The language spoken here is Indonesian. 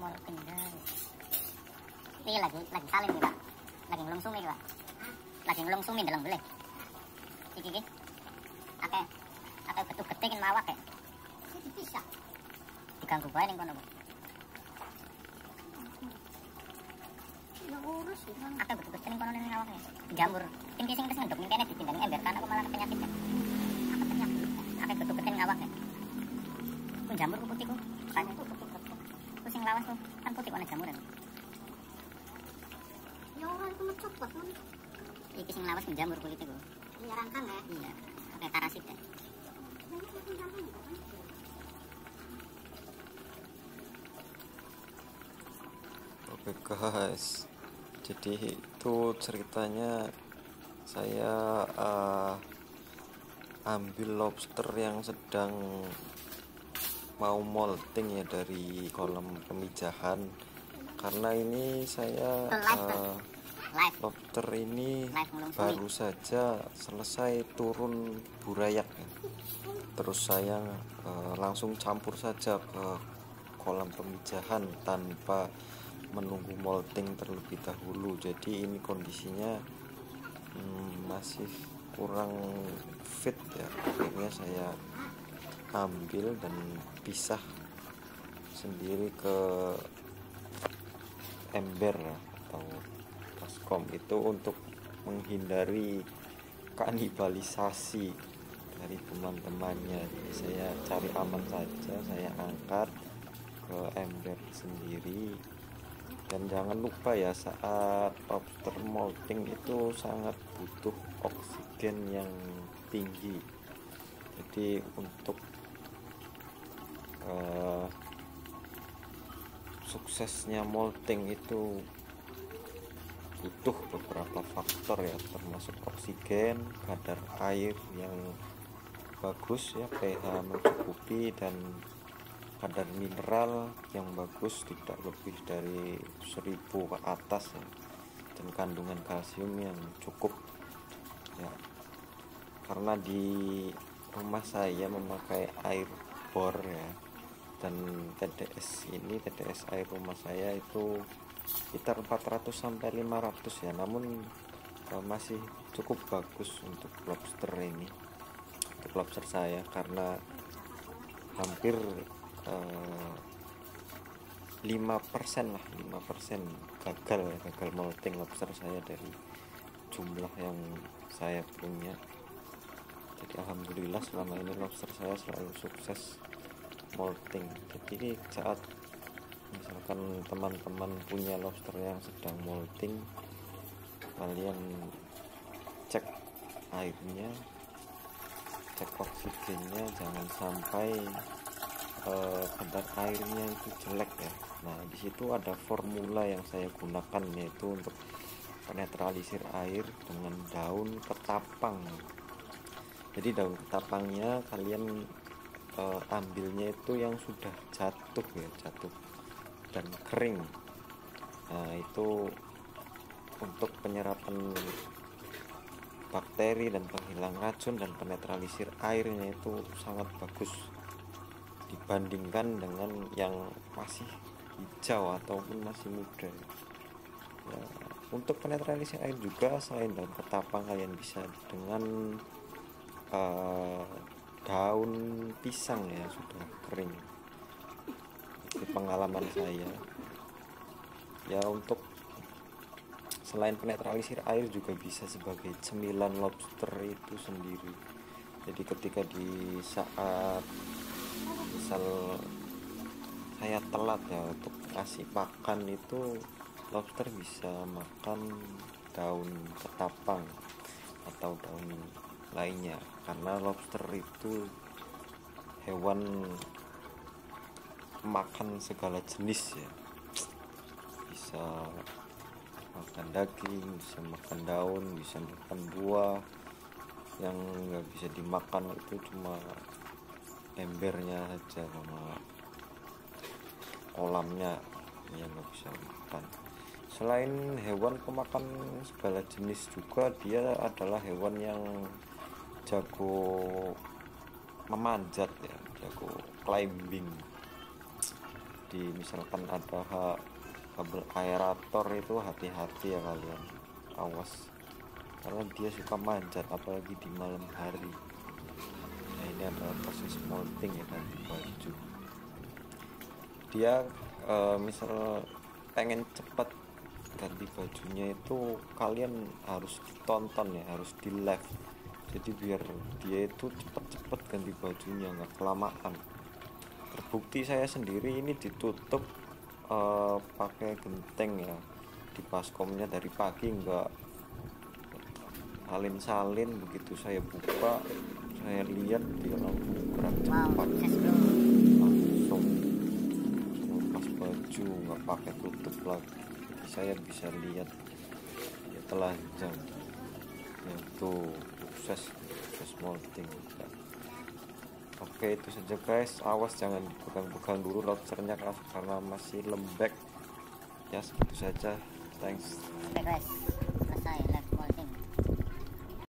molting guys. Ini lagi salin nih Pak. Lagi ngelungsumi Pak. Lagi ngelungsumi dalam beleh. Iki. Ake betul getekin mawak ya. Iki bisa. Diganggu bae ning kono. Ya urus ya. Ake betul ning kono ning awake. Jamur. Tinggi sing wis ngendhok ning kene ditindani ember kan aku malah penyakit ya. Apa penyakit? Ake betul ning awak ya. Ku jamur ku putih ku. Kan itu putih. Ku sing lawas tuh kan putih kok jamuran. Ya ora iku cepet men. Iki sing lawas jamur kulit iku. Iya rangkang ya. Iya. Pakai parasit ya. Oke guys, jadi itu ceritanya saya ambil lobster yang sedang mau molting ya dari kolam pemijahan, karena ini saya lobster ini baru saja selesai turun burayak ya. Terus saya langsung campur saja ke kolam pemijahan tanpa menunggu molting terlebih dahulu. Jadi ini kondisinya masih kurang fit ya. Akhirnya saya ambil dan pisah sendiri ke ember atau baskom itu untuk menghindari kanibalisasi dari teman-temannya. Jadi saya cari aman saja, saya angkat ke ember sendiri. Dan jangan lupa ya, saat lobster molting itu sangat butuh oksigen yang tinggi. Jadi untuk suksesnya molting itu butuh beberapa faktor ya, termasuk oksigen, kadar air yang bagus ya, pH mencukupi, dan kadar mineral yang bagus tidak lebih dari 1000 ke atas ya, dan kandungan kalsium yang cukup ya. Karena di rumah saya memakai air bor ya, dan TDS air rumah saya itu sekitar 400 sampai 500 ya, namun masih cukup bagus untuk lobster ini, untuk lobster saya, karena hampir 5% lah, 5% gagal molting lobster saya dari jumlah yang saya punya. Jadi alhamdulillah selama ini lobster saya selalu sukses molting. Jadi saat misalkan teman-teman punya lobster yang sedang molting, kalian cek airnya, cek oksigennya, jangan sampai kadar airnya itu jelek ya. Nah, di situ ada formula yang saya gunakan, yaitu untuk penetralisir air dengan daun ketapang. Jadi daun ketapangnya kalian ambilnya itu yang sudah jatuh ya, jatuh dan kering. Nah, itu untuk penyerapan bakteri dan penghilang racun dan penetralisir airnya itu sangat bagus dibandingkan dengan yang masih hijau ataupun masih muda ya. Untuk penetralisir air juga selain daun ketapang, kalian bisa dengan daun pisang ya, sudah kering. Itu pengalaman saya ya. Untuk selain penetralisir air juga bisa sebagai cemilan lobster itu sendiri. Jadi ketika di saat misal saya telat ya untuk kasih pakan, itu lobster bisa makan daun ketapang atau daun lainnya, karena lobster itu hewan makan segala jenis ya, bisa makan daging, bisa makan daun, bisa makan buah. Yang nggak bisa dimakan itu cuma embernya saja sama kolamnya yang nggak bisa makan. Selain hewan pemakan segala jenis juga, dia adalah hewan yang jago memanjat ya, jago climbing. Jadi misalkan ada kabel aerator itu hati-hati ya kalian, awas, karena dia suka manjat apalagi di malam hari. Nah ini adalah proses molting ya, ganti baju. Dia misal pengen cepat ganti bajunya itu kalian harus ditonton ya, harus di live, jadi biar dia itu cepet-cepet ganti bajunya, nggak kelamaan. Terbukti saya sendiri ini ditutup pakai genteng ya, di baskomnya dari pagi nggak salin-salin. Begitu saya buka, saya lihat dia langsung gerak cepat, langsung lepas baju, nggak pakai tutup lagi. Jadi saya bisa lihat dia telanjang ya, tuh sukses molting. Oke, itu saja guys, awas jangan dipegang-pegang dulu lobsternya karena masih lembek ya. Segitu saja, thanks. Oke guys, selesai live molting.